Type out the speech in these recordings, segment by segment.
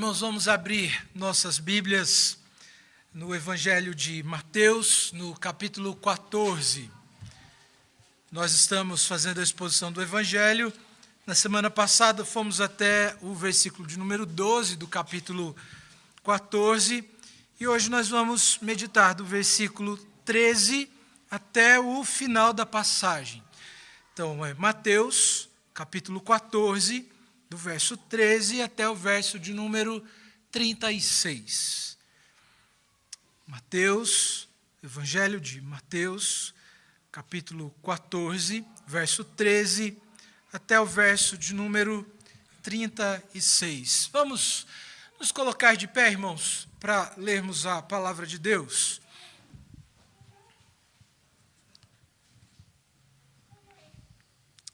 Irmãos, vamos abrir nossas Bíblias no Evangelho de Mateus, no capítulo 14. Nós estamos fazendo a exposição do Evangelho. Na semana passada fomos até o versículo de número 12 do capítulo 14. E hoje nós vamos meditar do versículo 13 até o final da passagem. Então, é Mateus, capítulo 14, do verso 13 até o verso de número 36. Mateus, Evangelho de Mateus, capítulo 14, verso 13 até o verso de número 36. Vamos nos colocar de pé, irmãos, para lermos a palavra de Deus.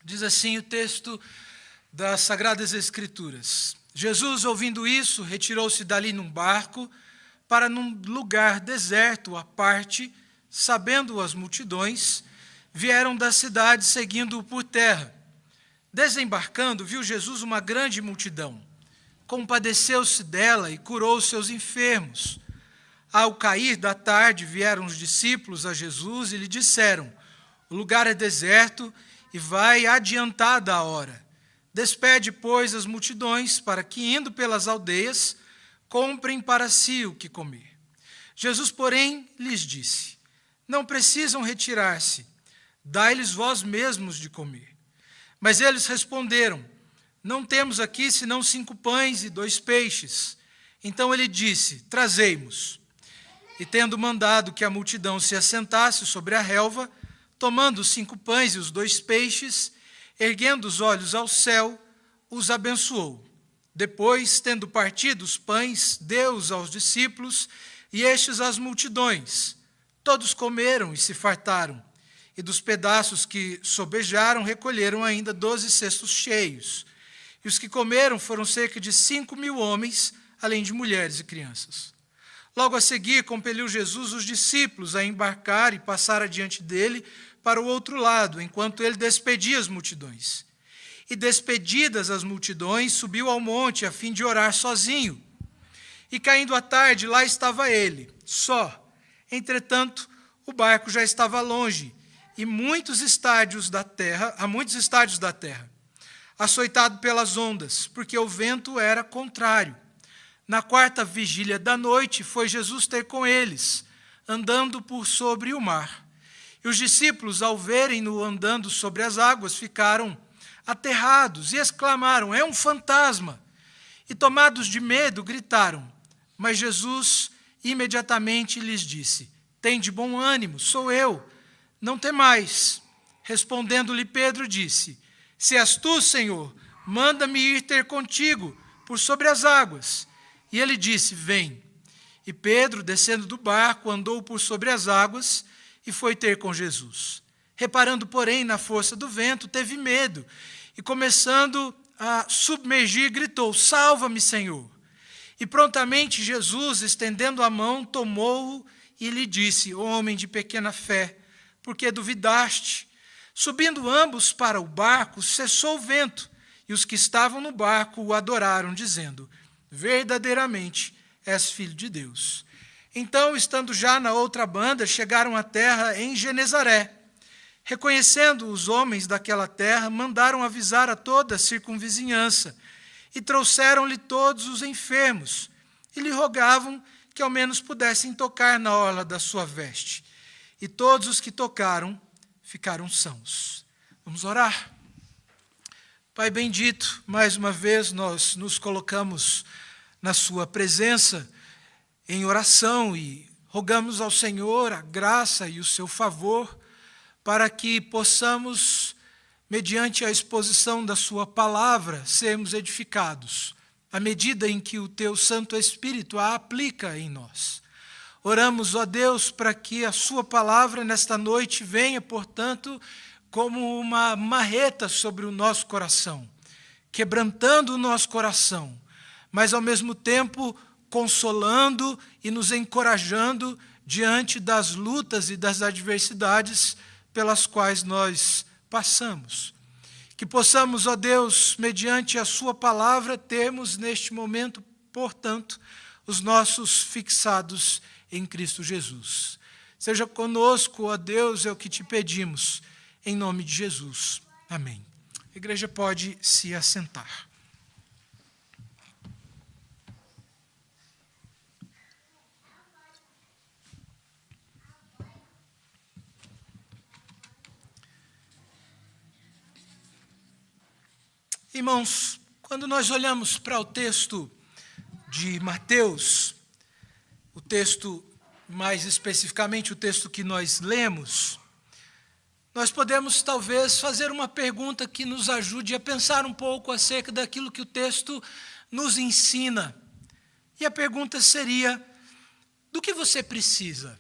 Diz assim o texto das Sagradas Escrituras. Jesus, ouvindo isso, retirou-se dali num barco para num lugar deserto à parte, sabendo as multidões, vieram da cidade seguindo-o por terra. Desembarcando, viu Jesus uma grande multidão. Compadeceu-se dela e curou os seus enfermos. Ao cair da tarde, vieram os discípulos a Jesus e lhe disseram: o lugar é deserto e vai adiantada a hora. Despede, pois, as multidões, para que, indo pelas aldeias, comprem para si o que comer. Jesus, porém, lhes disse: não precisam retirar-se, dai-lhes vós mesmos de comer. Mas eles responderam: não temos aqui senão 5 pães e 2 peixes. Então ele disse: trazei-mos. E tendo mandado que a multidão se assentasse sobre a relva, tomando os 5 pães e os 2 peixes, erguendo os olhos ao céu, os abençoou. Depois, tendo partido os pães, deu-os aos discípulos, e estes às multidões. Todos comeram e se fartaram, e dos pedaços que sobejaram recolheram ainda 12 cestos cheios. E os que comeram foram cerca de 5.000 homens, além de mulheres e crianças. Logo a seguir, compeliu Jesus os discípulos a embarcar e passar adiante dele para o outro lado, enquanto ele despedia as multidões. E despedidas as multidões, subiu ao monte a fim de orar sozinho. E caindo a tarde, lá estava ele, só. Entretanto, o barco já estava longe, e há muitos estádios da terra, açoitado pelas ondas, porque o vento era contrário. Na 4ª vigília da noite, foi Jesus ter com eles, andando por sobre o mar. E os discípulos, ao verem-no andando sobre as águas, ficaram aterrados e exclamaram: é um fantasma! E tomados de medo, gritaram. Mas Jesus imediatamente lhes disse: tende bom ânimo, sou eu, não temais. Respondendo-lhe Pedro, disse: se és tu, Senhor, manda-me ir ter contigo por sobre as águas. E ele disse: vem. E Pedro, descendo do barco, andou por sobre as águas e foi ter com Jesus. Reparando, porém, na força do vento, teve medo, e começando a submergir, gritou: salva-me, Senhor! E prontamente Jesus, estendendo a mão, tomou-o e lhe disse: homem de pequena fé, por que duvidaste? Subindo ambos para o barco, cessou o vento, e os que estavam no barco o adoraram, dizendo: verdadeiramente és filho de Deus. Então, estando já na outra banda, chegaram à terra em Genezaré. Reconhecendo os homens daquela terra, mandaram avisar a toda a circunvizinhança, e trouxeram-lhe todos os enfermos, e lhe rogavam que ao menos pudessem tocar na orla da sua veste. E todos os que tocaram ficaram sãos. Vamos orar? Pai bendito, mais uma vez nós nos colocamos na sua presença em oração e rogamos ao Senhor a graça e o seu favor para que possamos, mediante a exposição da sua palavra, sermos edificados, à medida em que o teu Santo Espírito a aplica em nós. Oramos, ó Deus, para que a sua palavra nesta noite venha, portanto, como uma marreta sobre o nosso coração, quebrantando o nosso coração, mas ao mesmo tempo consolando e nos encorajando diante das lutas e das adversidades pelas quais nós passamos. Que possamos, ó Deus, mediante a sua palavra, termos neste momento portanto, os nossos fixados em Cristo Jesus. Seja conosco, ó Deus, é o que te pedimos, em nome de Jesus. Amém. A igreja pode se assentar. Irmãos, quando nós olhamos para o texto de Mateus, o texto, mais especificamente o texto que nós lemos, nós podemos talvez fazer uma pergunta que nos ajude a pensar um pouco acerca daquilo que o texto nos ensina. E a pergunta seria: do que você precisa?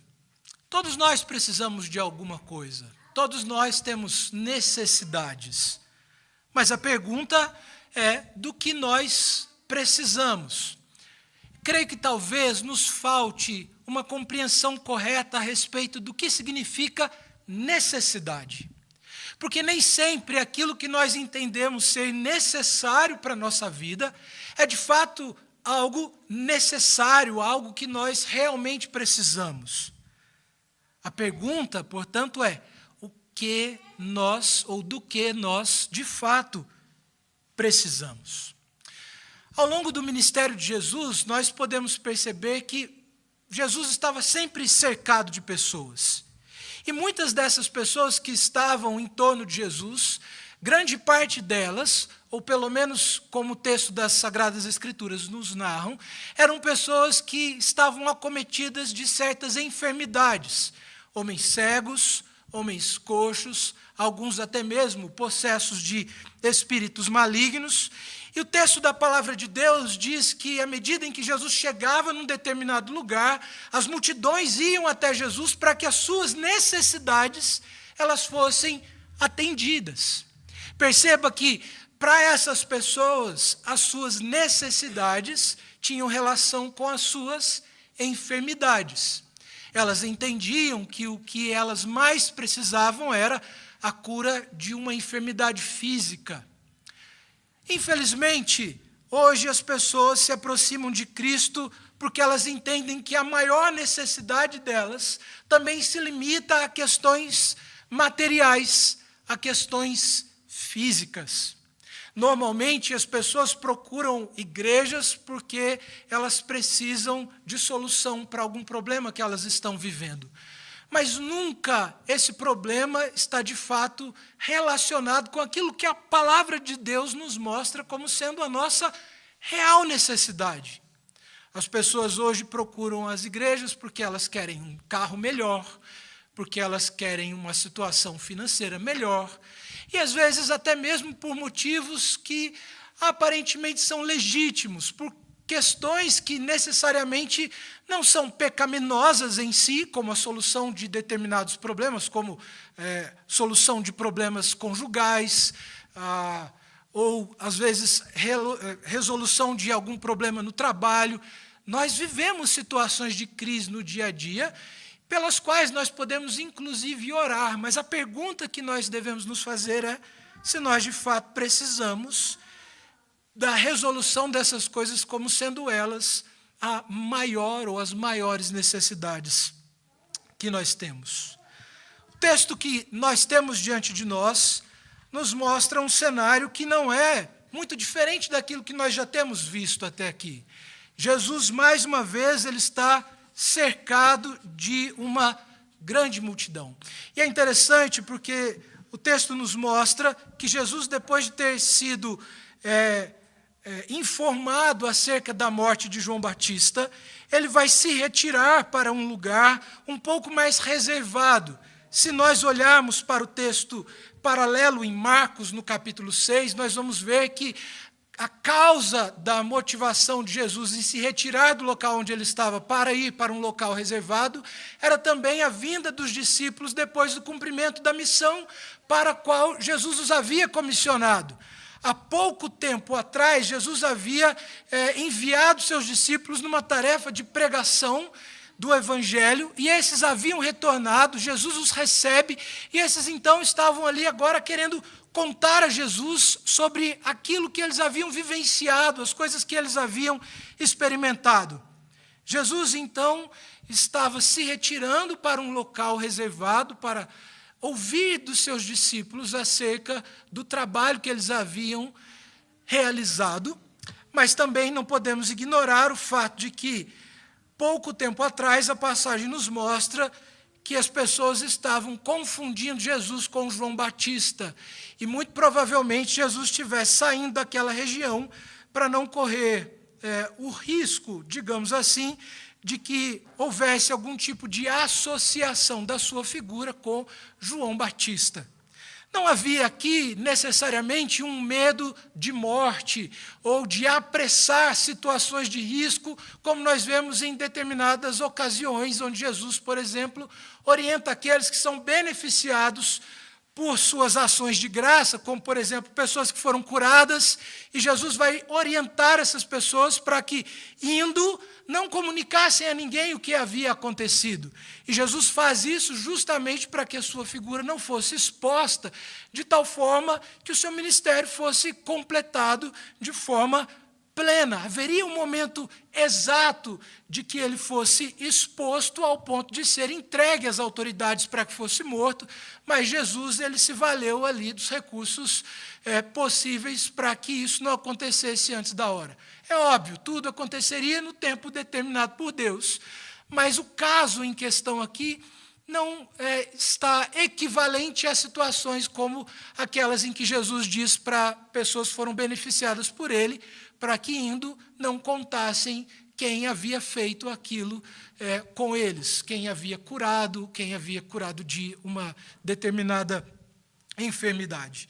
Todos nós precisamos de alguma coisa, todos nós temos necessidades. Mas a pergunta é do que nós precisamos. Creio que talvez nos falte uma compreensão correta a respeito do que significa necessidade. Porque nem sempre aquilo que nós entendemos ser necessário para a nossa vida é de fato algo necessário, algo que nós realmente precisamos. A pergunta, portanto, é: que nós, ou do que nós, de fato, precisamos. Ao longo do ministério de Jesus, nós podemos perceber que Jesus estava sempre cercado de pessoas. E muitas dessas pessoas que estavam em torno de Jesus, grande parte delas, ou pelo menos como o texto das Sagradas Escrituras nos narram, eram pessoas que estavam acometidas de certas enfermidades. Homens cegos, homens coxos, alguns até mesmo possessos de espíritos malignos. E o texto da palavra de Deus diz que, à medida em que Jesus chegava num determinado lugar, as multidões iam até Jesus para que as suas necessidades elas fossem atendidas. Perceba que, para essas pessoas, as suas necessidades tinham relação com as suas enfermidades. Elas entendiam que o que elas mais precisavam era a cura de uma enfermidade física. Infelizmente, hoje as pessoas se aproximam de Cristo porque elas entendem que a maior necessidade delas também se limita a questões materiais, a questões físicas. Normalmente, as pessoas procuram igrejas porque elas precisam de solução para algum problema que elas estão vivendo. Mas nunca esse problema está, de fato, relacionado com aquilo que a palavra de Deus nos mostra como sendo a nossa real necessidade. As pessoas hoje procuram as igrejas porque elas querem um carro melhor, porque elas querem uma situação financeira melhor, e às vezes até mesmo por motivos que aparentemente são legítimos, por questões que necessariamente não são pecaminosas em si, como a solução de determinados problemas, como solução de problemas conjugais, ou às vezes resolução de algum problema no trabalho. Nós vivemos situações de crise no dia a dia, pelas quais nós podemos, inclusive, orar. Mas a pergunta que nós devemos nos fazer é se nós, de fato, precisamos da resolução dessas coisas como sendo elas a maior ou as maiores necessidades que nós temos. O texto que nós temos diante de nós nos mostra um cenário que não é muito diferente daquilo que nós já temos visto até aqui. Jesus, mais uma vez, ele está cercado de uma grande multidão. E é interessante porque o texto nos mostra que Jesus, depois de ter sido informado acerca da morte de João Batista, ele vai se retirar para um lugar um pouco mais reservado. Se nós olharmos para o texto paralelo em Marcos, no capítulo 6, nós vamos ver que a causa da motivação de Jesus em se retirar do local onde ele estava para ir para um local reservado era também a vinda dos discípulos depois do cumprimento da missão para a qual Jesus os havia comissionado. Há pouco tempo atrás, Jesus havia enviado seus discípulos numa tarefa de pregação do Evangelho, e esses haviam retornado, Jesus os recebe, e esses então estavam ali agora querendo contar a Jesus sobre aquilo que eles haviam vivenciado, as coisas que eles haviam experimentado. Jesus, então, estava se retirando para um local reservado para ouvir dos seus discípulos acerca do trabalho que eles haviam realizado, mas também não podemos ignorar o fato de que, pouco tempo atrás, a passagem nos mostra que as pessoas estavam confundindo Jesus com João Batista, e muito provavelmente Jesus estivesse saindo daquela região para não correr o risco, digamos assim, de que houvesse algum tipo de associação da sua figura com João Batista. Não havia aqui necessariamente um medo de morte ou de apressar situações de risco, como nós vemos em determinadas ocasiões, onde Jesus, por exemplo, orienta aqueles que são beneficiados por suas ações de graça, como, por exemplo, pessoas que foram curadas, e Jesus vai orientar essas pessoas para que, indo, não comunicassem a ninguém o que havia acontecido. E Jesus faz isso justamente para que a sua figura não fosse exposta, de tal forma que o seu ministério fosse completado de forma plena. Haveria um momento exato de que ele fosse exposto ao ponto de ser entregue às autoridades para que fosse morto, mas Jesus ele se valeu ali dos recursos possíveis para que isso não acontecesse antes da hora. É óbvio, tudo aconteceria no tempo determinado por Deus, mas o caso em questão aqui não está equivalente a situações como aquelas em que Jesus diz para pessoas que foram beneficiadas por ele, para que indo não contassem quem havia feito aquilo com eles, quem havia curado de uma determinada enfermidade.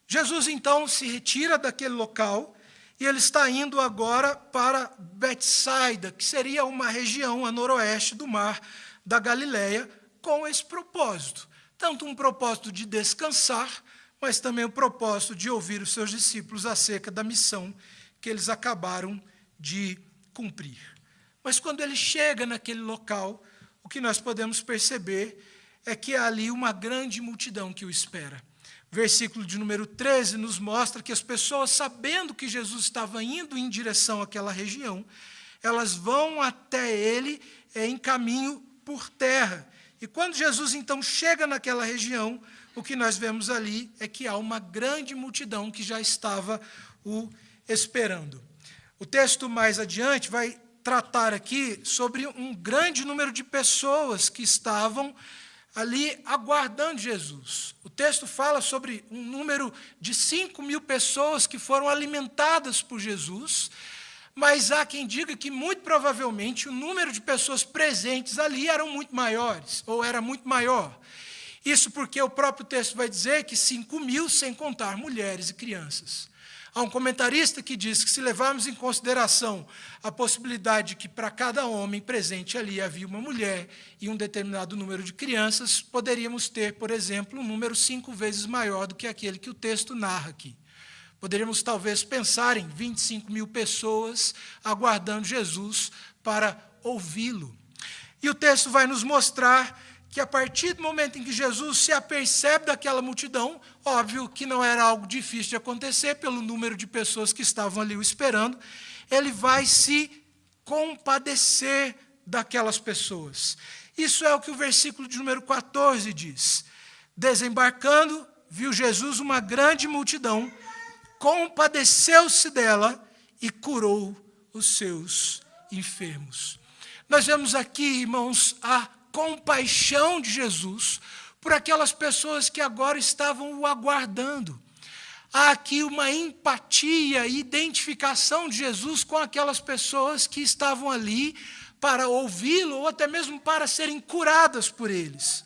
Jesus, então, se retira daquele local e ele está indo agora para Betsaida, que seria uma região a noroeste do mar da Galileia, com esse propósito. Tanto um propósito de descansar, mas também o propósito de ouvir os seus discípulos acerca da missão que eles acabaram de cumprir. Mas quando ele chega naquele local, o que nós podemos perceber é que há ali uma grande multidão que o espera. O versículo de número 13 nos mostra que as pessoas, sabendo que Jesus estava indo em direção àquela região, elas vão até ele em caminho por terra. E quando Jesus, então, chega naquela região, o que nós vemos ali é que há uma grande multidão que já estava o esperando. O texto mais adiante vai tratar aqui sobre um grande número de pessoas que estavam ali aguardando Jesus. O texto fala sobre um número de 5.000 pessoas que foram alimentadas por Jesus, mas há quem diga que, muito provavelmente, o número de pessoas presentes ali eram muito maiores, ou era muito maior. Isso porque o próprio texto vai dizer que 5.000, sem contar mulheres e crianças. Há um comentarista que diz que, se levarmos em consideração a possibilidade de que para cada homem presente ali havia uma mulher e um determinado número de crianças, poderíamos ter, por exemplo, um número 5 vezes maior do que aquele que o texto narra aqui. Poderíamos talvez pensar em 25.000 pessoas aguardando Jesus para ouvi-lo. E o texto vai nos mostrar que, a partir do momento em que Jesus se apercebe daquela multidão, óbvio que não era algo difícil de acontecer, pelo número de pessoas que estavam ali o esperando, ele vai se compadecer daquelas pessoas. Isso é o que o versículo de número 14 diz. Desembarcando, viu Jesus uma grande multidão, compadeceu-se dela e curou os seus enfermos. Nós vemos aqui, irmãos, a compaixão de Jesus por aquelas pessoas que agora estavam o aguardando. Há aqui uma empatia e identificação de Jesus com aquelas pessoas que estavam ali para ouvi-lo ou até mesmo para serem curadas por eles.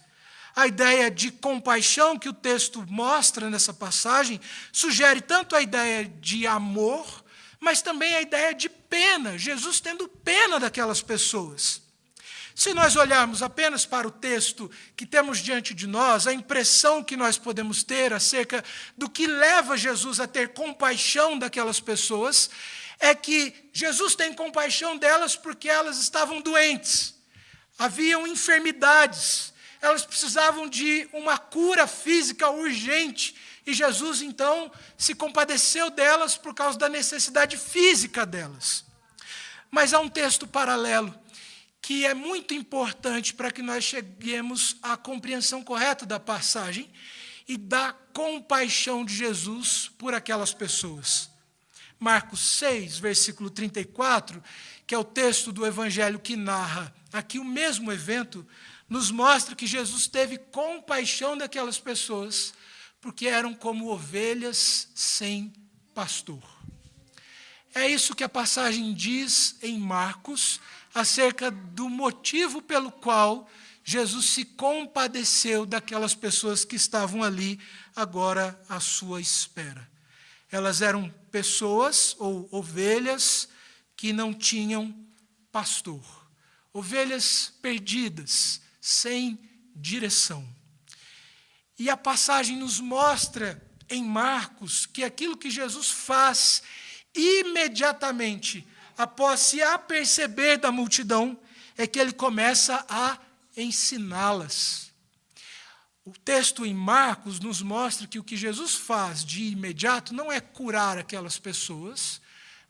A ideia de compaixão que o texto mostra nessa passagem sugere tanto a ideia de amor, mas também a ideia de pena, Jesus tendo pena daquelas pessoas. Se nós olharmos apenas para o texto que temos diante de nós, a impressão que nós podemos ter acerca do que leva Jesus a ter compaixão daquelas pessoas é que Jesus tem compaixão delas porque elas estavam doentes, haviam enfermidades, elas precisavam de uma cura física urgente, E Jesus, então, se compadeceu delas por causa da necessidade física delas. Mas há um texto paralelo que é muito importante para que nós cheguemos à compreensão correta da passagem e da compaixão de Jesus por aquelas pessoas. Marcos 6, versículo 34, que é o texto do Evangelho que narra aqui o mesmo evento, nos mostra que Jesus teve compaixão daquelas pessoas, porque eram como ovelhas sem pastor. É isso que a passagem diz em Marcos, acerca do motivo pelo qual Jesus se compadeceu daquelas pessoas que estavam ali agora à sua espera. Elas eram pessoas ou ovelhas que não tinham pastor. Ovelhas perdidas, sem direção. E a passagem nos mostra em Marcos que aquilo que Jesus faz imediatamente após se aperceber da multidão é que ele começa a ensiná-las. O texto em Marcos nos mostra que o que Jesus faz de imediato não é curar aquelas pessoas,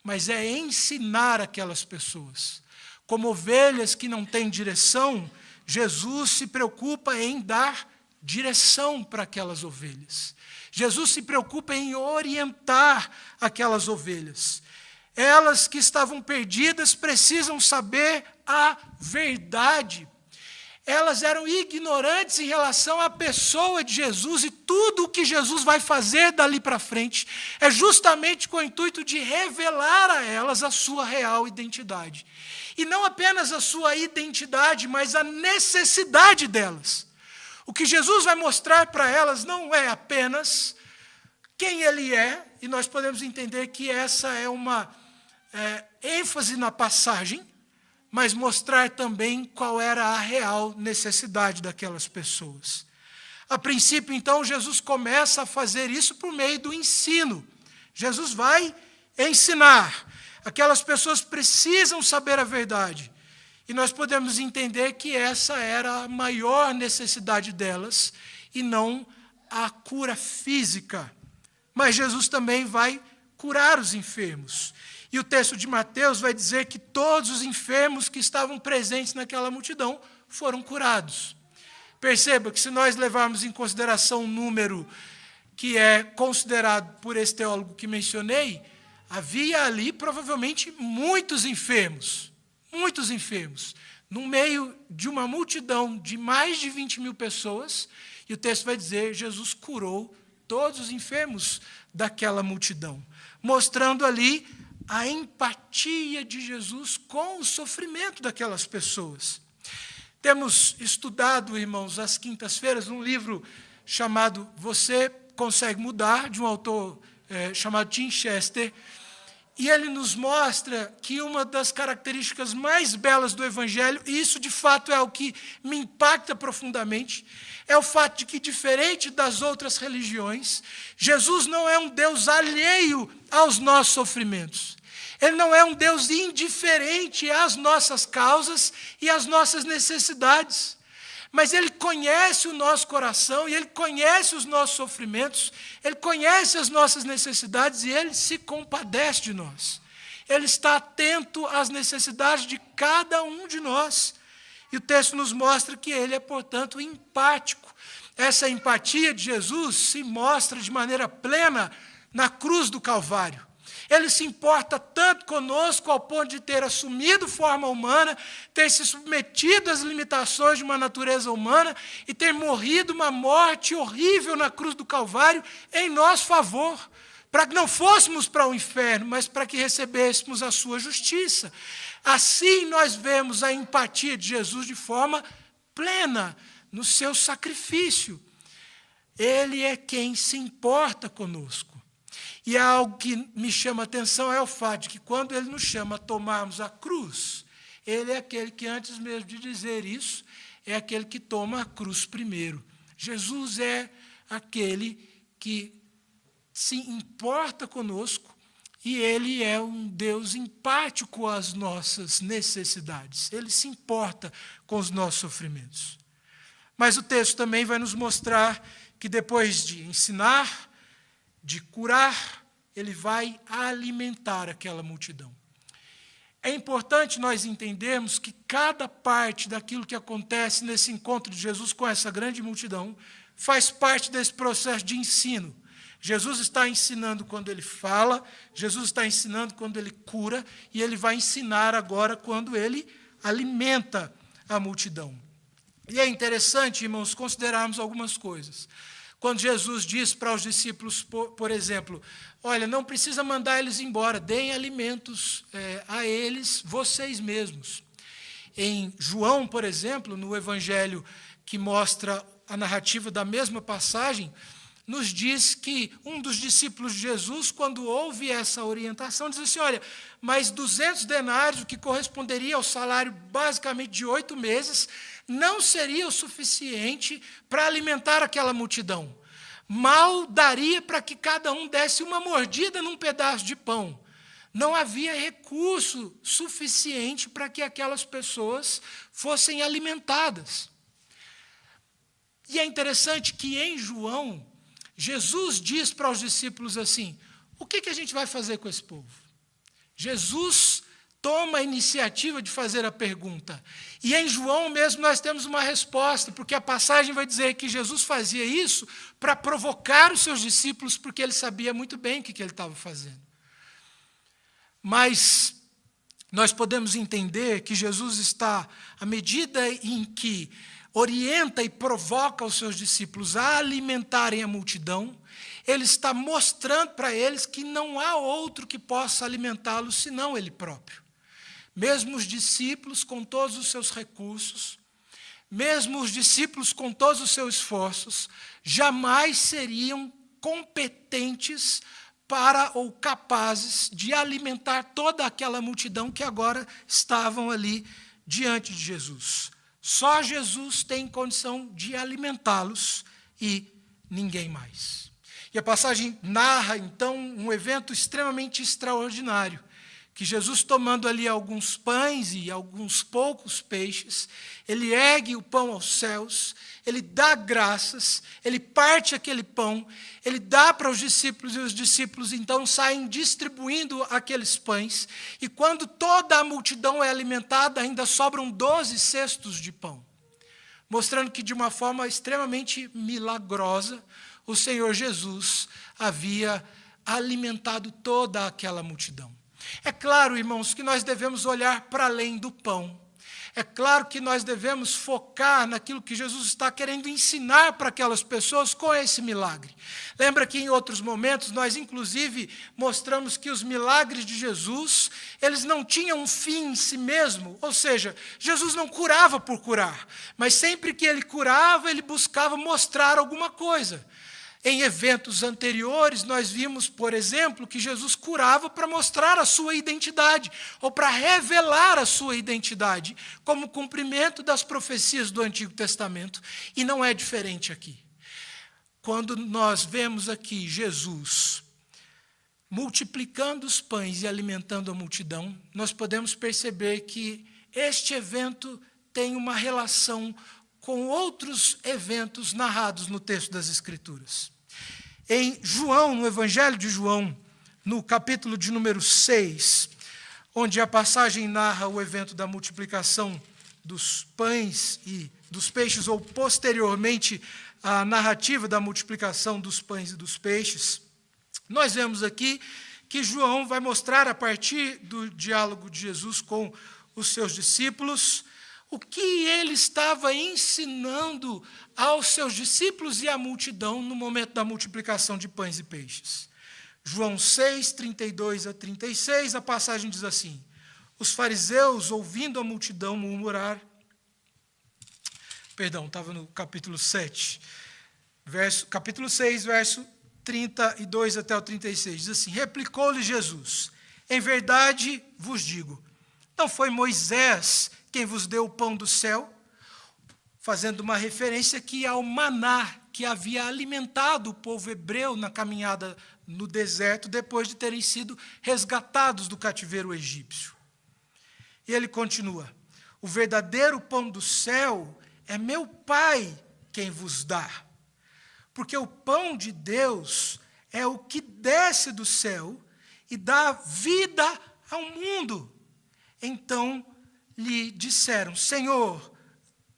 mas é ensinar aquelas pessoas. Como ovelhas que não têm direção, Jesus se preocupa em dar direção para aquelas ovelhas. Jesus se preocupa em orientar aquelas ovelhas. Elas que estavam perdidas precisam saber a verdade. Elas eram ignorantes em relação à pessoa de Jesus e tudo o que Jesus vai fazer dali para frente é justamente com o intuito de revelar a elas a sua real identidade. E não apenas a sua identidade, mas a necessidade delas. O que Jesus vai mostrar para elas não é apenas quem ele é, e nós podemos entender que essa é uma ênfase na passagem, mas mostrar também qual era a real necessidade daquelas pessoas. A princípio, então, Jesus começa a fazer isso por meio do ensino. Jesus vai ensinar. Aquelas pessoas precisam saber a verdade. E nós podemos entender que essa era a maior necessidade delas, e não a cura física. Mas Jesus também vai curar os enfermos. E o texto de Mateus vai dizer que todos os enfermos que estavam presentes naquela multidão foram curados. Perceba que se nós levarmos em consideração o número que é considerado por esse teólogo que mencionei, havia ali provavelmente muitos enfermos, no meio de uma multidão de mais de 20 mil pessoas, e o texto vai dizer, Jesus curou todos os enfermos daquela multidão, mostrando ali a empatia de Jesus com o sofrimento daquelas pessoas. Temos estudado, irmãos, às quintas-feiras, um livro chamado Você Consegue Mudar, de um autor chamado Tim Chester, e ele nos mostra que uma das características mais belas do Evangelho, e isso de fato é o que me impacta profundamente, é o fato de que, diferente das outras religiões, Jesus não é um Deus alheio aos nossos sofrimentos. Ele não é um Deus indiferente às nossas causas e às nossas necessidades. Mas Ele conhece o nosso coração e Ele conhece os nossos sofrimentos, Ele conhece as nossas necessidades e Ele se compadece de nós. Ele está atento às necessidades de cada um de nós. E o texto nos mostra que Ele é, portanto, empático. Essa empatia de Jesus se mostra de maneira plena na cruz do Calvário. Ele se importa tanto conosco ao ponto de ter assumido forma humana, ter se submetido às limitações de uma natureza humana e ter morrido uma morte horrível na cruz do Calvário em nosso favor, para que não fôssemos para o inferno, mas para que recebêssemos a sua justiça. Assim nós vemos a empatia de Jesus de forma plena no seu sacrifício. Ele é quem se importa conosco. E algo que me chama a atenção é o fato de que quando Ele nos chama a tomarmos a cruz, Ele é aquele que, antes mesmo de dizer isso, é aquele que toma a cruz primeiro. Jesus é aquele que se importa conosco e Ele é um Deus empático às nossas necessidades. Ele se importa com os nossos sofrimentos. Mas o texto também vai nos mostrar que depois de ensinar, de curar, ele vai alimentar aquela multidão. É importante nós entendermos que cada parte daquilo que acontece nesse encontro de Jesus com essa grande multidão faz parte desse processo de ensino. Jesus está ensinando quando ele fala, Jesus está ensinando quando ele cura, e ele vai ensinar agora quando ele alimenta a multidão. E é interessante, irmãos, considerarmos algumas coisas. Quando Jesus diz para os discípulos, por exemplo, olha, não precisa mandar eles embora, deem alimentos a eles, vocês mesmos. Em João, por exemplo, no evangelho que mostra a narrativa da mesma passagem, nos diz que um dos discípulos de Jesus, quando ouve essa orientação, diz assim, olha, mas 200 denários, o que corresponderia ao salário basicamente de 8 meses, não seria o suficiente para alimentar aquela multidão. Mal daria para que cada um desse uma mordida num pedaço de pão. Não havia recurso suficiente para que aquelas pessoas fossem alimentadas. E é interessante que em João, Jesus diz para os discípulos assim, o que a gente vai fazer com esse povo? Jesus toma a iniciativa de fazer a pergunta. E em João mesmo nós temos uma resposta, porque a passagem vai dizer que Jesus fazia isso para provocar os seus discípulos, porque ele sabia muito bem o que ele estava fazendo. Mas nós podemos entender que Jesus está, à medida em que orienta e provoca os seus discípulos a alimentarem a multidão, ele está mostrando para eles que não há outro que possa alimentá-los senão ele próprio. Mesmo os discípulos com todos os seus recursos, mesmo os discípulos com todos os seus esforços, jamais seriam competentes para ou capazes de alimentar toda aquela multidão que agora estavam ali diante de Jesus. Só Jesus tem condição de alimentá-los e ninguém mais. E a passagem narra, então, um evento extremamente extraordinário, que Jesus, tomando ali alguns pães e alguns poucos peixes, ele ergue o pão aos céus, ele dá graças, ele parte aquele pão, ele dá para os discípulos, e os discípulos então saem distribuindo aqueles pães, e quando toda a multidão é alimentada, ainda sobram 12 cestos de pão, mostrando que de uma forma extremamente milagrosa, o Senhor Jesus havia alimentado toda aquela multidão. É claro, irmãos, que nós devemos olhar para além do pão. É claro que nós devemos focar naquilo que Jesus está querendo ensinar para aquelas pessoas com esse milagre. Lembra que em outros momentos nós, inclusive, mostramos que os milagres de Jesus, eles não tinham um fim em si mesmo, ou seja, Jesus não curava por curar, mas sempre que ele curava, ele buscava mostrar alguma coisa. Em eventos anteriores, nós vimos, por exemplo, que Jesus curava para mostrar a sua identidade, ou para revelar a sua identidade, como cumprimento das profecias do Antigo Testamento. E não é diferente aqui. Quando nós vemos aqui Jesus multiplicando os pães e alimentando a multidão, nós podemos perceber que este evento tem uma relação com outros eventos narrados no texto das Escrituras. Em João, no Evangelho de João, no capítulo de número 6, onde a passagem narra o evento da multiplicação dos pães e dos peixes, ou posteriormente a narrativa da multiplicação dos pães e dos peixes, nós vemos aqui que João vai mostrar, a partir do diálogo de Jesus com os seus discípulos, o que ele estava ensinando aos seus discípulos e à multidão no momento da multiplicação de pães e peixes. João 6, 32 a 36, a passagem diz assim: os fariseus, ouvindo a multidão murmurar, estava no capítulo 7, capítulo 6, verso 32 até o 36, diz assim: replicou-lhe Jesus, em verdade vos digo, não foi Moisés quem vos deu o pão do céu, fazendo uma referência aqui ao maná que havia alimentado o povo hebreu na caminhada no deserto, depois de terem sido resgatados do cativeiro egípcio. E ele continua: o verdadeiro pão do céu é meu Pai quem vos dá, porque o pão de Deus é o que desce do céu e dá vida ao mundo. Então lhe disseram: Senhor,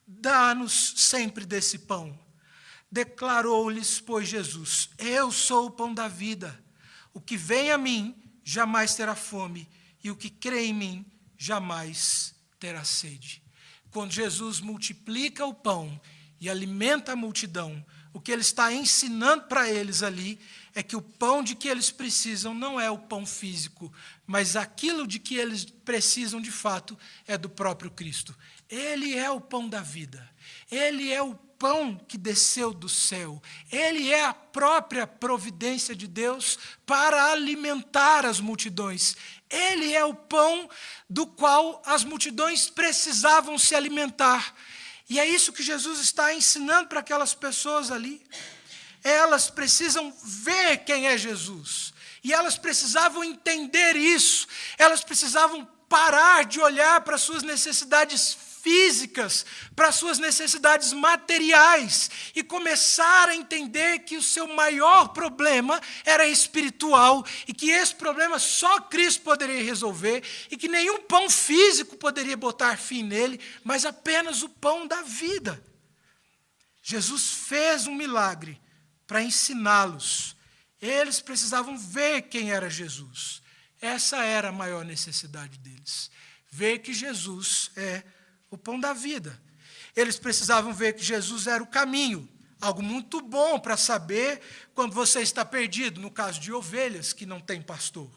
dá-nos sempre desse pão. Declarou-lhes, pois, Jesus: Eu sou o pão da vida. O que vem a mim jamais terá fome, e o que crê em mim jamais terá sede. Quando Jesus multiplica o pão e alimenta a multidão, o que ele está ensinando para eles ali é que o pão de que eles precisam não é o pão físico, mas aquilo de que eles precisam de fato é do próprio Cristo. Ele é o pão da vida. Ele é o pão que desceu do céu. Ele é a própria providência de Deus para alimentar as multidões. Ele é o pão do qual as multidões precisavam se alimentar. E é isso que Jesus está ensinando para aquelas pessoas ali. Elas precisam ver quem é Jesus. E elas precisavam entender isso. Elas precisavam parar de olhar para suas necessidades físicas, para suas necessidades materiais e começar a entender que o seu maior problema era espiritual e que esse problema só Cristo poderia resolver e que nenhum pão físico poderia botar fim nele, mas apenas o pão da vida. Jesus fez um milagre para ensiná-los. Eles precisavam ver quem era Jesus. Essa era a maior necessidade deles. Ver que Jesus é o pão da vida. Eles precisavam ver que Jesus era o caminho, algo muito bom para saber quando você está perdido, no caso de ovelhas que não têm pastor.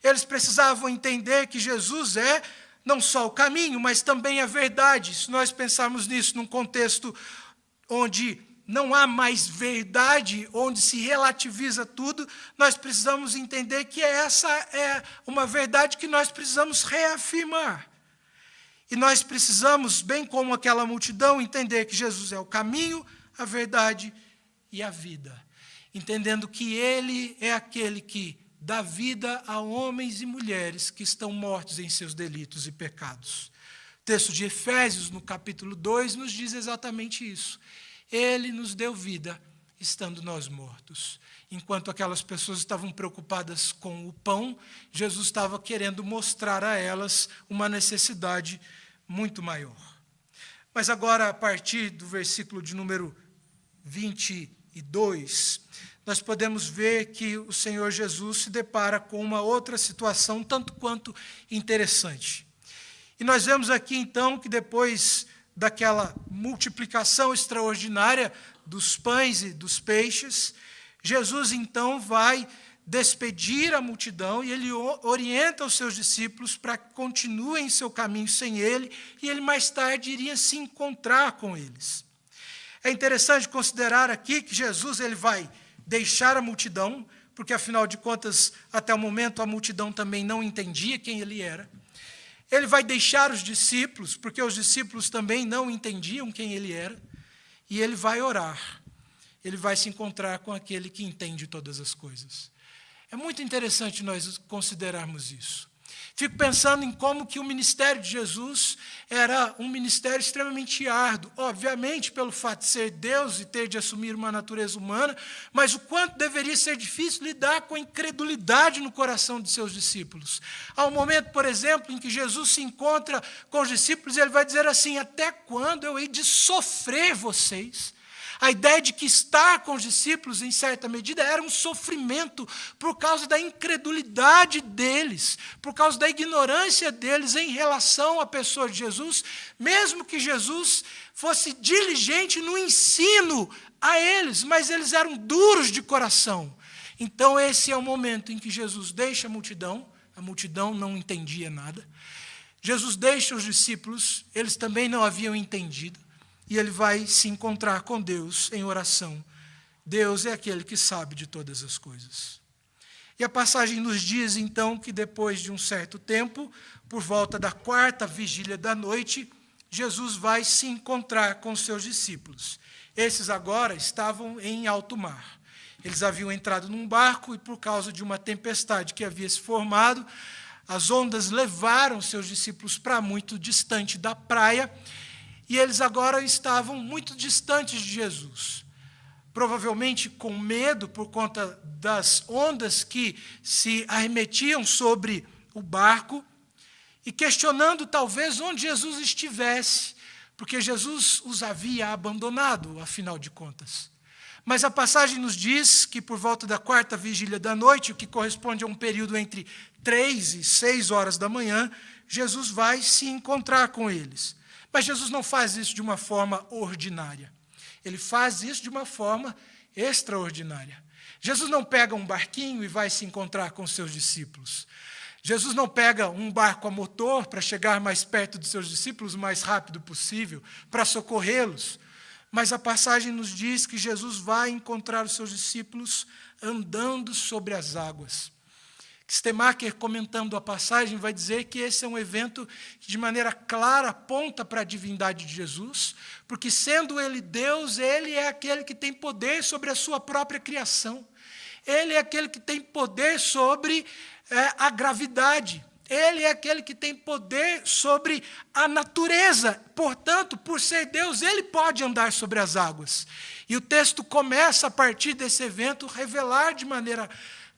Eles precisavam entender que Jesus é não só o caminho, mas também a verdade. Se nós pensarmos nisso num contexto onde não há mais verdade, onde se relativiza tudo, nós precisamos entender que essa é uma verdade que nós precisamos reafirmar. E nós precisamos, bem como aquela multidão, entender que Jesus é o caminho, a verdade e a vida. Entendendo que Ele é aquele que dá vida a homens e mulheres que estão mortos em seus delitos e pecados. O texto de Efésios, no capítulo 2, nos diz exatamente isso. Ele nos deu vida, estando nós mortos. Enquanto aquelas pessoas estavam preocupadas com o pão, Jesus estava querendo mostrar a elas uma necessidade muito maior. Mas agora, a partir do versículo de número 22, nós podemos ver que o Senhor Jesus se depara com uma outra situação tanto quanto interessante. E nós vemos aqui, então, que depois daquela multiplicação extraordinária dos pães e dos peixes, Jesus, então, vai despedir a multidão e ele orienta os seus discípulos para que continuem seu caminho sem ele, e ele mais tarde iria se encontrar com eles. É interessante considerar aqui que Jesus ele vai deixar a multidão, porque afinal de contas, até o momento a multidão também não entendia quem ele era. Ele vai deixar os discípulos, porque os discípulos também não entendiam quem ele era, e ele vai orar. Ele vai se encontrar com aquele que entende todas as coisas. É muito interessante nós considerarmos isso. Fico pensando em como que o ministério de Jesus era um ministério extremamente árduo, obviamente pelo fato de ser Deus e ter de assumir uma natureza humana, mas o quanto deveria ser difícil lidar com a incredulidade no coração de seus discípulos. Há um momento, por exemplo, em que Jesus se encontra com os discípulos e ele vai dizer assim: até quando eu hei de sofrer vocês? A ideia de que estar com os discípulos, em certa medida, era um sofrimento por causa da incredulidade deles, por causa da ignorância deles em relação à pessoa de Jesus, mesmo que Jesus fosse diligente no ensino a eles, mas eles eram duros de coração. Então, esse é o momento em que Jesus deixa a multidão não entendia nada. Jesus deixa os discípulos, eles também não haviam entendido. E ele vai se encontrar com Deus em oração. Deus é aquele que sabe de todas as coisas. E a passagem nos diz, então, que depois de um certo tempo, por volta da 4ª vigília da noite, Jesus vai se encontrar com os seus discípulos. Esses agora estavam em alto mar. Eles haviam entrado num barco e, por causa de uma tempestade que havia se formado, as ondas levaram seus discípulos para muito distante da praia. E eles agora estavam muito distantes de Jesus. provavelmente com medo por conta das ondas que se arremetiam sobre o barco, e questionando talvez onde Jesus estivesse, porque Jesus os havia abandonado, afinal de contas. Mas a passagem nos diz que por volta da 4ª vigília da noite, o que corresponde a um período entre 3 e 6 horas da manhã, Jesus vai se encontrar com eles. Mas Jesus não faz isso de uma forma ordinária. Ele faz isso de uma forma extraordinária. Jesus não pega um barquinho e vai se encontrar com os seus discípulos. Jesus não pega um barco a motor para chegar mais perto dos seus discípulos o mais rápido possível, para socorrê-los. Mas a passagem nos diz que Jesus vai encontrar os seus discípulos andando sobre as águas. Stemacher, comentando a passagem, vai dizer que esse é um evento que, de maneira clara, aponta para a divindade de Jesus, porque, sendo ele Deus, ele é aquele que tem poder sobre a sua própria criação. Ele é aquele que tem poder sobre a gravidade. Ele é aquele que tem poder sobre a natureza. Portanto, por ser Deus, ele pode andar sobre as águas. E o texto começa, a partir desse evento, revelar de maneira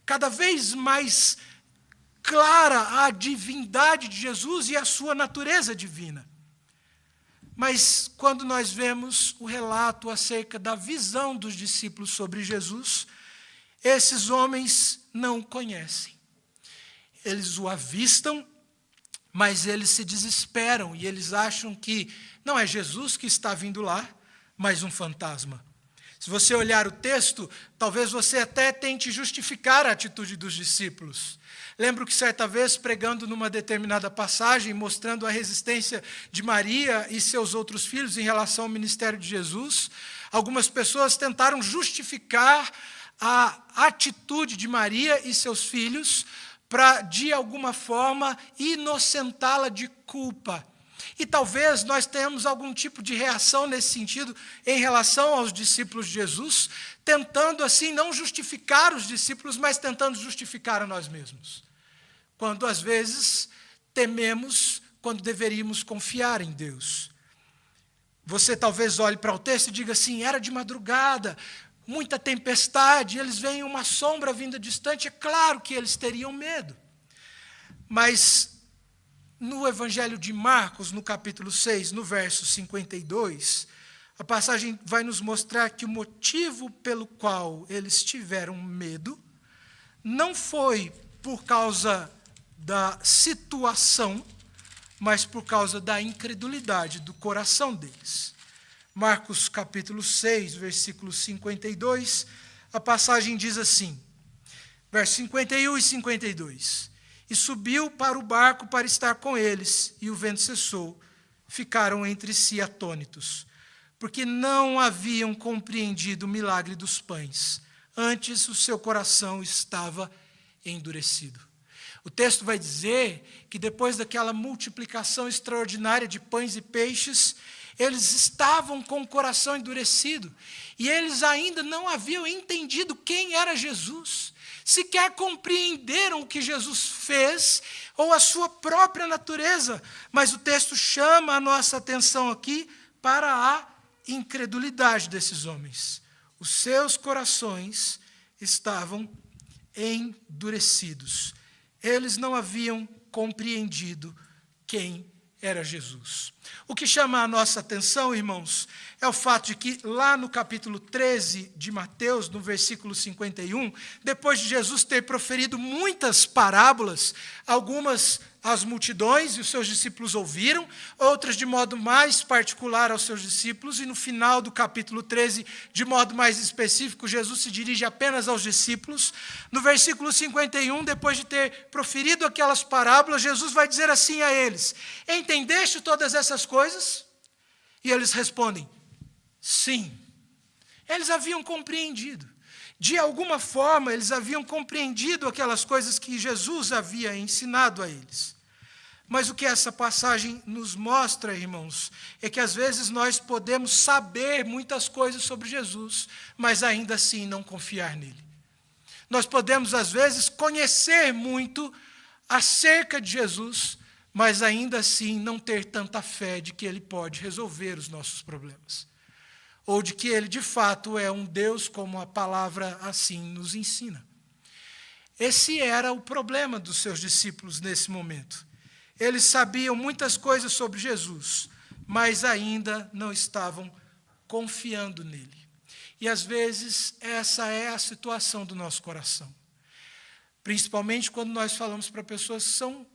cada vez mais clara a divindade de Jesus e a sua natureza divina. Mas quando nós vemos o relato acerca da visão dos discípulos sobre Jesus, esses homens não o conhecem. Eles o avistam, mas eles se desesperam e eles acham que não é Jesus que está vindo lá, mas um fantasma. Se você olhar o texto, talvez você até tente justificar a atitude dos discípulos. Lembro que certa vez, pregando numa determinada passagem, mostrando a resistência de Maria e seus outros filhos em relação ao ministério de Jesus, algumas pessoas tentaram justificar a atitude de Maria e seus filhos para, de alguma forma, inocentá-la de culpa. E talvez nós tenhamos algum tipo de reação nesse sentido em relação aos discípulos de Jesus, tentando assim não justificar os discípulos, mas tentando justificar a nós mesmos. Quando às vezes tememos, quando deveríamos confiar em Deus. Você talvez olhe para o texto e diga assim, era de madrugada, muita tempestade, eles veem uma sombra vinda distante, é claro que eles teriam medo. Mas no Evangelho de Marcos, no capítulo 6, no verso 52, a passagem vai nos mostrar que o motivo pelo qual eles tiveram medo não foi por causa da situação, mas por causa da incredulidade do coração deles. Marcos capítulo 6, versículo 52, a passagem diz assim, versos 51 e 52. E subiu para o barco para estar com eles, e o vento cessou. Ficaram entre si atônitos, porque não haviam compreendido o milagre dos pães. Antes o seu coração estava endurecido. O texto vai dizer que depois daquela multiplicação extraordinária de pães e peixes, eles estavam com o coração endurecido, e eles ainda não haviam entendido quem era Jesus. Sequer compreenderam o que Jesus fez ou a sua própria natureza. Mas o texto chama a nossa atenção aqui para a incredulidade desses homens. Os seus corações estavam endurecidos. Eles não haviam compreendido quem era Jesus. O que chama a nossa atenção, irmãos, é o fato de que lá no capítulo 13 de Mateus, no versículo 51, depois de Jesus ter proferido muitas parábolas, algumas às multidões, e os seus discípulos ouviram, outras de modo mais particular aos seus discípulos, e no final do capítulo 13, de modo mais específico, Jesus se dirige apenas aos discípulos. No versículo 51, depois de ter proferido aquelas parábolas, Jesus vai dizer assim a eles, entendeste todas essas coisas? E eles respondem, sim. Eles haviam compreendido. De alguma forma, eles haviam compreendido aquelas coisas que Jesus havia ensinado a eles. Mas o que essa passagem nos mostra, irmãos, é que às vezes nós podemos saber muitas coisas sobre Jesus, mas ainda assim não confiar nele. Nós podemos, às vezes, conhecer muito acerca de Jesus, mas ainda assim não ter tanta fé de que ele pode resolver os nossos problemas. ou de que ele de fato é um Deus como a palavra assim nos ensina. Esse era o problema dos seus discípulos nesse momento. Eles sabiam muitas coisas sobre Jesus, mas ainda não estavam confiando nele. E às vezes essa é a situação do nosso coração. Principalmente quando nós falamos para pessoas que são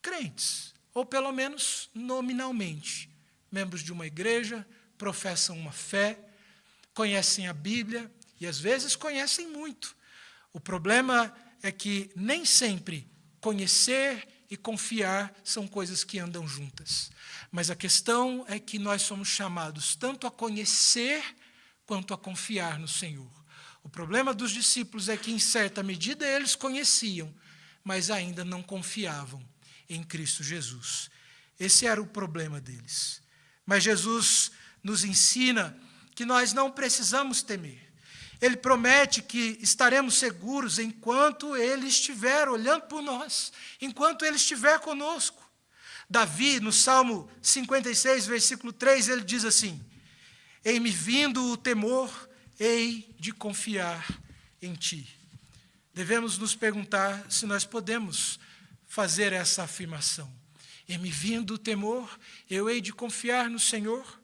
crentes, ou pelo menos nominalmente, membros de uma igreja, professam uma fé, conhecem a Bíblia e às vezes conhecem muito. O problema é que nem sempre conhecer e confiar são coisas que andam juntas. Mas a questão é que nós somos chamados tanto a conhecer quanto a confiar no Senhor. O problema dos discípulos é que, em certa medida, eles conheciam, mas ainda não confiavam em Cristo Jesus. Esse era o problema deles. Mas Jesus nos ensina que nós não precisamos temer. Ele promete que estaremos seguros enquanto Ele estiver olhando por nós, enquanto Ele estiver conosco. Davi, no Salmo 56, versículo 3, ele diz assim: em me vindo o temor, hei de confiar em Ti. Devemos nos perguntar se nós podemos fazer essa afirmação. Em me vindo o temor, eu hei de confiar no Senhor.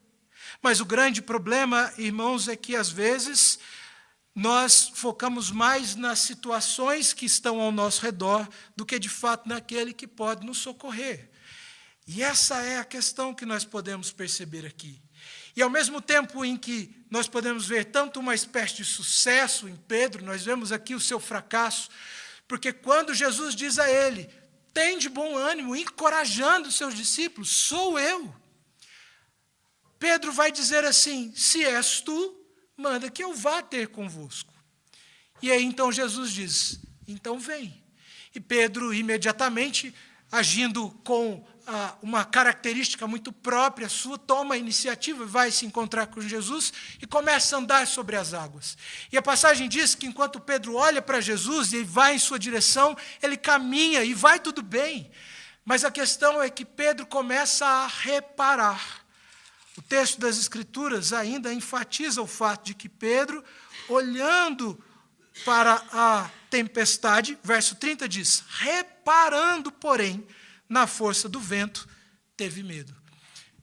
Mas o grande problema, irmãos, é que às vezes nós focamos mais nas situações que estão ao nosso redor do que de fato naquele que pode nos socorrer. E essa é a questão que nós podemos perceber aqui. E ao mesmo tempo em que nós podemos ver tanto uma espécie de sucesso em Pedro, nós vemos aqui o seu fracasso, porque quando Jesus diz a ele: tem de bom ânimo, encorajando os seus discípulos, sou eu. Pedro vai dizer assim: se és tu, manda que eu vá ter convosco. E aí então Jesus diz: então vem. E Pedro imediatamente, agindo com uma característica muito própria sua, toma a iniciativa, vai se encontrar com Jesus e começa a andar sobre as águas. E a passagem diz que enquanto Pedro olha para Jesus e vai em sua direção, ele caminha e vai tudo bem. Mas a questão é que Pedro começa a reparar. O texto das Escrituras ainda enfatiza o fato de que Pedro, olhando para a tempestade, verso 30 diz: reparando, porém, na força do vento, teve medo.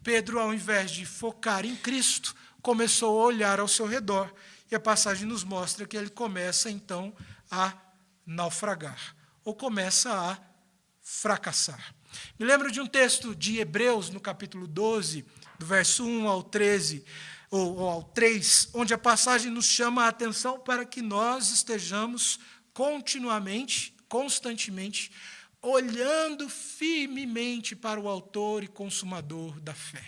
Pedro, ao invés de focar em Cristo, começou a olhar ao seu redor. E a passagem nos mostra que ele começa, então, a naufragar, ou começa a fracassar. Me lembro de um texto de Hebreus, no capítulo 12, do verso 1 ao 13, ou ao 3, onde a passagem nos chama a atenção para que nós estejamos continuamente, constantemente, olhando firmemente para o autor e consumador da fé.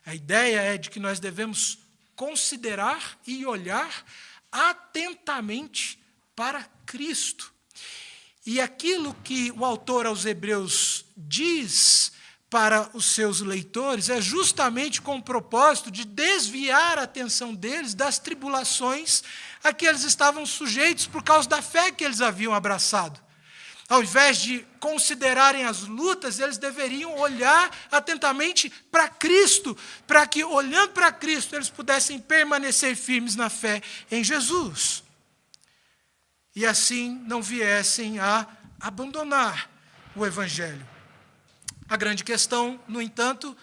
A ideia é de que nós devemos considerar e olhar atentamente para Cristo. E aquilo que o autor aos Hebreus diz para os seus leitores é justamente com o propósito de desviar a atenção deles das tribulações a que eles estavam sujeitos por causa da fé que eles haviam abraçado. Ao invés de considerarem as lutas, eles deveriam olhar atentamente para Cristo, para que, olhando para Cristo, eles pudessem permanecer firmes na fé em Jesus. E assim não viessem a abandonar o Evangelho. A grande questão, no entanto,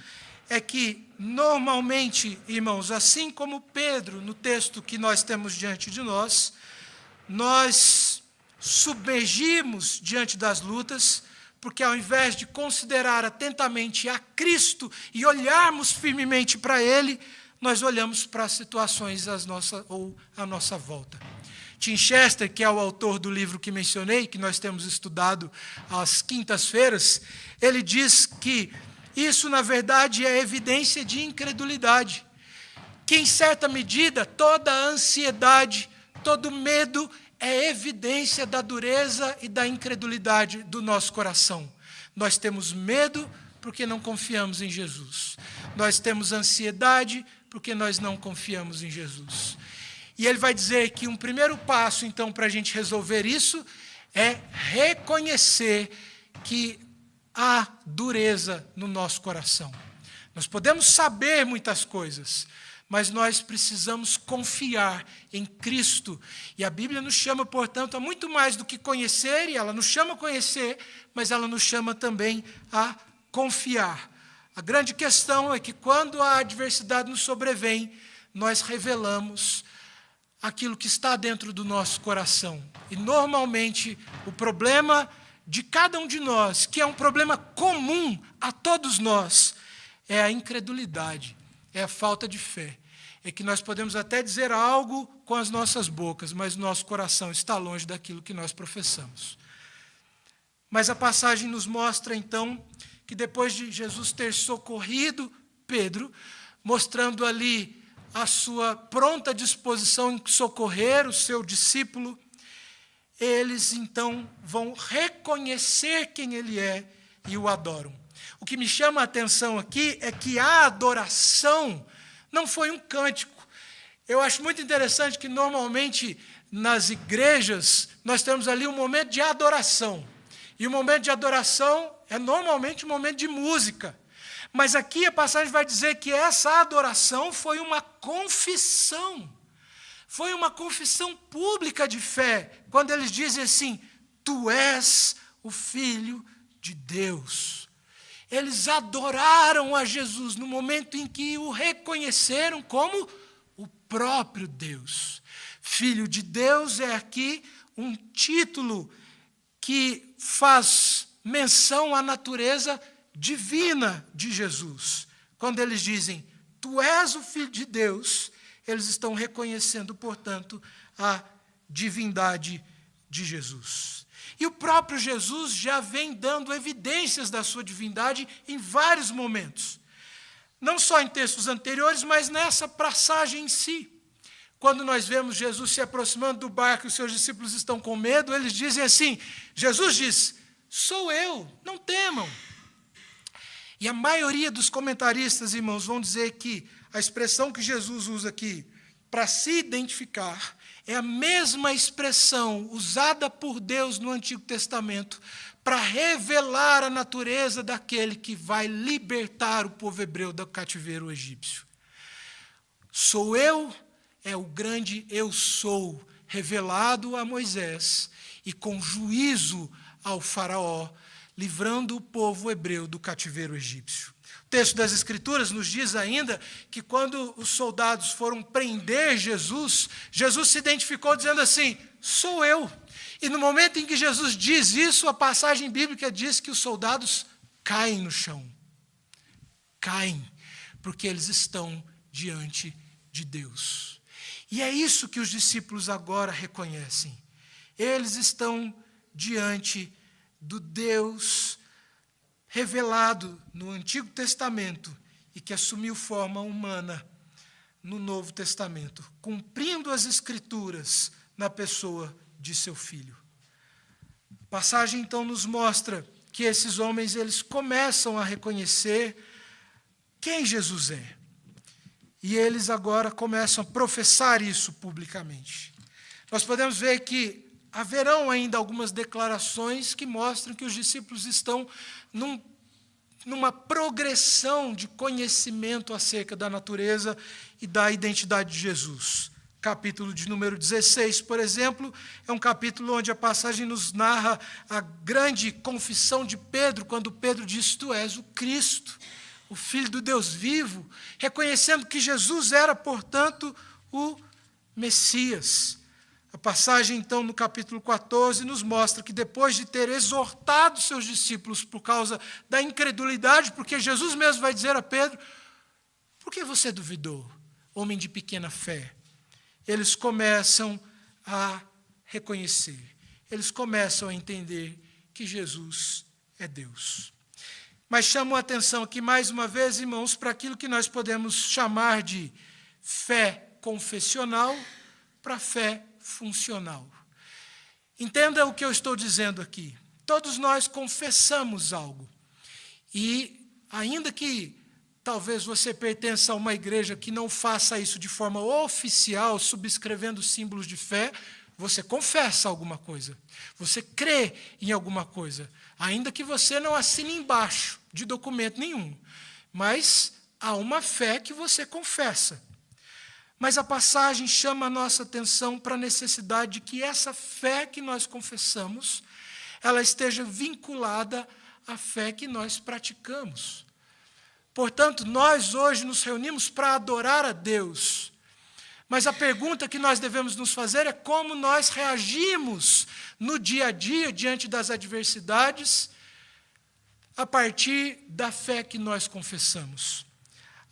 é que, normalmente, irmãos, assim como Pedro, no texto que nós temos diante de nós submergimos diante das lutas, porque ao invés de considerar atentamente a Cristo e olharmos firmemente para Ele, nós olhamos para as situações à nossa volta. Tim Chester, que é o autor do livro que mencionei, que nós temos estudado às quintas-feiras, ele diz que isso, na verdade, é evidência de incredulidade. Que, em certa medida, toda a ansiedade, todo medo é evidência da dureza e da incredulidade do nosso coração. Nós temos medo porque não confiamos em Jesus. Nós temos ansiedade porque nós não confiamos em Jesus. E ele vai dizer que um primeiro passo, então, para a gente resolver isso, é reconhecer que há dureza no nosso coração. Nós podemos saber muitas coisas, mas nós precisamos confiar em Cristo. E a Bíblia nos chama, portanto, a muito mais do que conhecer, e ela nos chama a conhecer, mas ela nos chama também a confiar. A grande questão é que quando a adversidade nos sobrevém, nós revelamos aquilo que está dentro do nosso coração. E, normalmente, o problema de cada um de nós, que é um problema comum a todos nós, é a incredulidade, é a falta de fé. É que nós podemos até dizer algo com as nossas bocas, mas o nosso coração está longe daquilo que nós professamos. Mas a passagem nos mostra, então, que depois de Jesus ter socorrido Pedro, mostrando ali a sua pronta disposição em socorrer o seu discípulo, eles, então, vão reconhecer quem ele é e o adoram. O que me chama a atenção aqui é que a adoração não foi um cântico. Eu acho muito interessante que, normalmente, nas igrejas, nós temos ali um momento de adoração. E o momento de adoração é, normalmente, um momento de música. Mas aqui a passagem vai dizer que essa adoração foi uma confissão. Foi uma confissão pública de fé, quando eles dizem assim: tu és o Filho de Deus. Eles adoraram a Jesus no momento em que o reconheceram como o próprio Deus. Filho de Deus é aqui um título que faz menção à natureza divina de Jesus. Quando eles dizem, tu és o Filho de Deus, eles estão reconhecendo, portanto, a divindade de Jesus. E o próprio Jesus já vem dando evidências da sua divindade em vários momentos. Não só em textos anteriores, mas nessa passagem em si. Quando nós vemos Jesus se aproximando do barco e os seus discípulos estão com medo, eles dizem assim, Jesus diz, sou eu, não temam. E a maioria dos comentaristas, irmãos, vão dizer que a expressão que Jesus usa aqui para se identificar é a mesma expressão usada por Deus no Antigo Testamento para revelar a natureza daquele que vai libertar o povo hebreu do cativeiro egípcio. Sou eu, é o grande eu sou, revelado a Moisés e com juízo ao faraó, livrando o povo hebreu do cativeiro egípcio. O texto das Escrituras nos diz ainda que quando os soldados foram prender Jesus, Jesus se identificou dizendo assim, sou eu. E no momento em que Jesus diz isso, a passagem bíblica diz que os soldados caem no chão. Caem, porque eles estão diante de Deus. E é isso que os discípulos agora reconhecem. Eles estão diante do Deus revelado no Antigo Testamento e que assumiu forma humana no Novo Testamento, cumprindo as Escrituras na pessoa de seu Filho. A passagem, então, nos mostra que esses homens eles começam a reconhecer quem Jesus é. E eles agora começam a professar isso publicamente. Nós podemos ver que haverão ainda algumas declarações que mostram que os discípulos estão numa progressão de conhecimento acerca da natureza e da identidade de Jesus. Capítulo de número 16, por exemplo, é um capítulo onde a passagem nos narra a grande confissão de Pedro, quando Pedro diz, tu és o Cristo, o Filho do Deus vivo, reconhecendo que Jesus era, portanto, o Messias. A passagem, então, no capítulo 14, nos mostra que depois de ter exortado seus discípulos por causa da incredulidade, porque Jesus mesmo vai dizer a Pedro, por que você duvidou, homem de pequena fé? Eles começam a reconhecer, eles começam a entender que Jesus é Deus. Mas chamo a atenção aqui, mais uma vez, irmãos, para aquilo que nós podemos chamar de fé confessional para fé funcional. Entenda o que eu estou dizendo aqui. Todos nós confessamos algo. E, ainda que talvez você pertença a uma igreja que não faça isso de forma oficial, subscrevendo símbolos de fé, você confessa alguma coisa. Você crê em alguma coisa. Ainda que você não assine embaixo de documento nenhum. Mas há uma fé que você confessa. Mas a passagem chama a nossa atenção para a necessidade de que essa fé que nós confessamos, ela esteja vinculada à fé que nós praticamos. Portanto, nós hoje nos reunimos para adorar a Deus. Mas a pergunta que nós devemos nos fazer é como nós reagimos no dia a dia, diante das adversidades, a partir da fé que nós confessamos.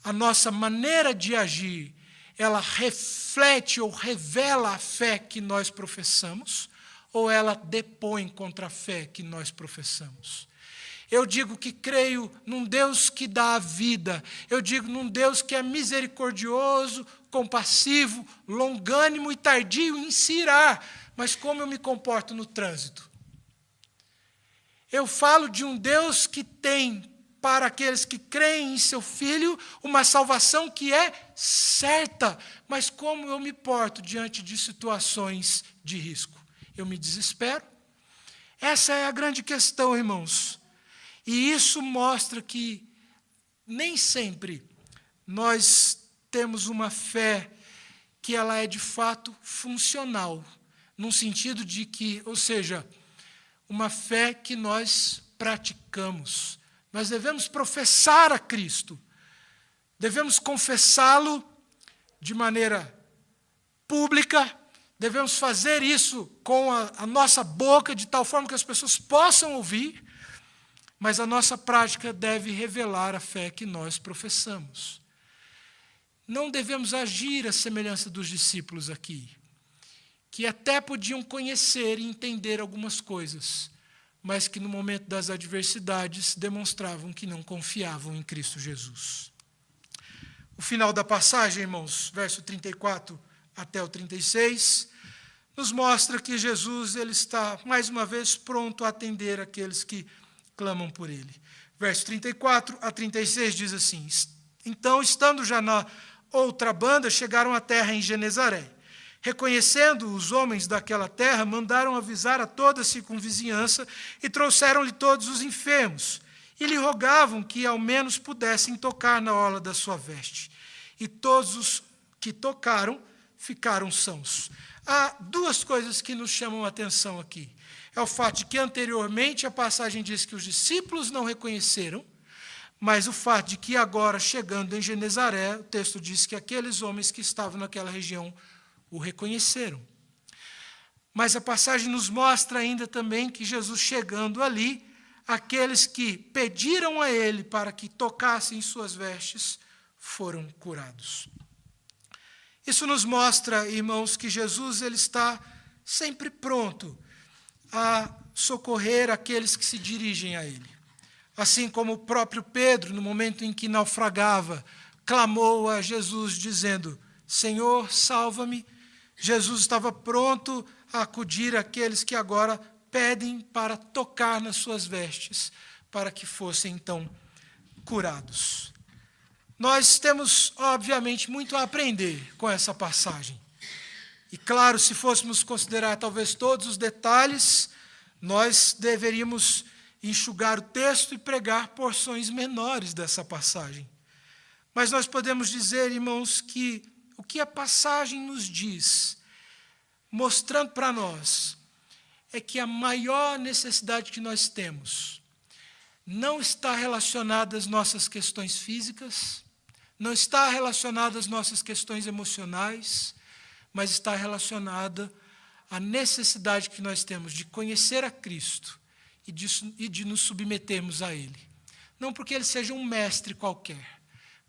A nossa maneira de agir, ela reflete ou revela a fé que nós professamos, ou ela depõe contra a fé que nós professamos? Eu digo que creio num Deus que dá a vida. Eu digo num Deus que é misericordioso, compassivo, longânimo e tardio em se irar. Mas como eu me comporto no trânsito? Eu falo de um Deus que tem, para aqueles que creem em seu Filho, uma salvação que é certa. Mas como eu me porto diante de situações de risco? Eu me desespero? Essa é a grande questão, irmãos. E isso mostra que nem sempre nós temos uma fé que ela é de fato funcional, num sentido de que, ou seja, uma fé que nós praticamos. Nós devemos professar a Cristo, devemos confessá-lo de maneira pública, devemos fazer isso com a nossa boca, de tal forma que as pessoas possam ouvir, mas a nossa prática deve revelar a fé que nós professamos. Não devemos agir à semelhança dos discípulos aqui, que até podiam conhecer e entender algumas coisas, mas que no momento das adversidades demonstravam que não confiavam em Cristo Jesus. O final da passagem, irmãos, verso 34 até o 36, nos mostra que Jesus ele está, mais uma vez, pronto a atender aqueles que clamam por ele. Verso 34 a 36 diz assim: Então, estando já na outra banda, chegaram à terra em Genezaré. Reconhecendo os homens daquela terra, mandaram avisar a toda a circunvizinhança e trouxeram-lhe todos os enfermos, e lhe rogavam que ao menos pudessem tocar na orla da sua veste. E todos os que tocaram ficaram sãos. Há duas coisas que nos chamam a atenção aqui. É o fato de que anteriormente a passagem diz que os discípulos não reconheceram, mas o fato de que agora, chegando em Genezaré, o texto diz que aqueles homens que estavam naquela região o reconheceram. Mas a passagem nos mostra ainda também que Jesus, chegando ali, aqueles que pediram a ele para que tocassem suas vestes, foram curados. Isso nos mostra, irmãos, que Jesus ele está sempre pronto a socorrer aqueles que se dirigem a ele. Assim como o próprio Pedro, no momento em que naufragava, clamou a Jesus dizendo: Senhor, salva-me. Jesus estava pronto a acudir àqueles que agora pedem para tocar nas suas vestes, para que fossem então curados. Nós temos, obviamente, muito a aprender com essa passagem. E, claro, se fôssemos considerar talvez todos os detalhes, nós deveríamos enxugar o texto e pregar porções menores dessa passagem. Mas nós podemos dizer, irmãos, que o que a passagem nos diz, mostrando para nós, é que a maior necessidade que nós temos não está relacionada às nossas questões físicas, não está relacionada às nossas questões emocionais, mas está relacionada à necessidade que nós temos de conhecer a Cristo e de nos submetermos a Ele. Não porque Ele seja um mestre qualquer,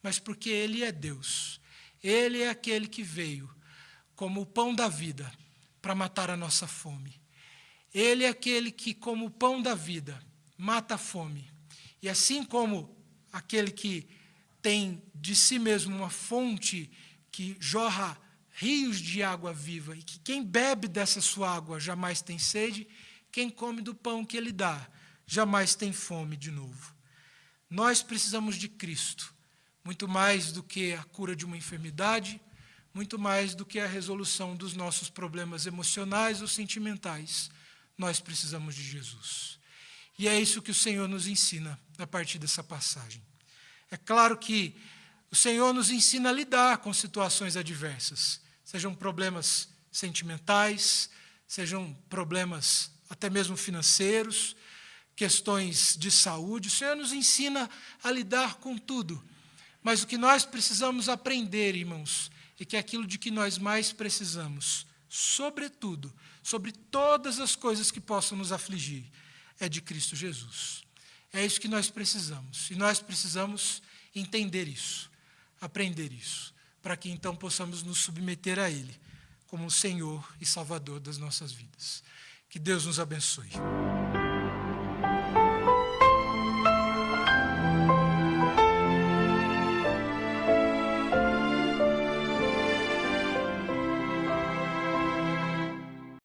mas porque Ele é Deus. Ele é aquele que veio como o pão da vida para matar a nossa fome. Ele é aquele que, como o pão da vida, mata a fome. E assim como aquele que tem de si mesmo uma fonte que jorra rios de água viva, e que quem bebe dessa sua água jamais tem sede, quem come do pão que Ele dá jamais tem fome de novo. Nós precisamos de Cristo, muito mais do que a cura de uma enfermidade, muito mais do que a resolução dos nossos problemas emocionais ou sentimentais. Nós precisamos de Jesus. E é isso que o Senhor nos ensina a partir dessa passagem. É claro que O Senhor nos ensina a lidar com situações adversas, sejam problemas sentimentais, sejam problemas até mesmo financeiros, questões de saúde. O Senhor nos ensina a lidar com tudo. Mas o que nós precisamos aprender, irmãos, é que aquilo de que nós mais precisamos, sobretudo, sobre todas as coisas que possam nos afligir, é de Cristo Jesus. É isso que nós precisamos. E nós precisamos entender isso, aprender isso, para que então possamos nos submeter a Ele como o Senhor e Salvador das nossas vidas. Que Deus nos abençoe.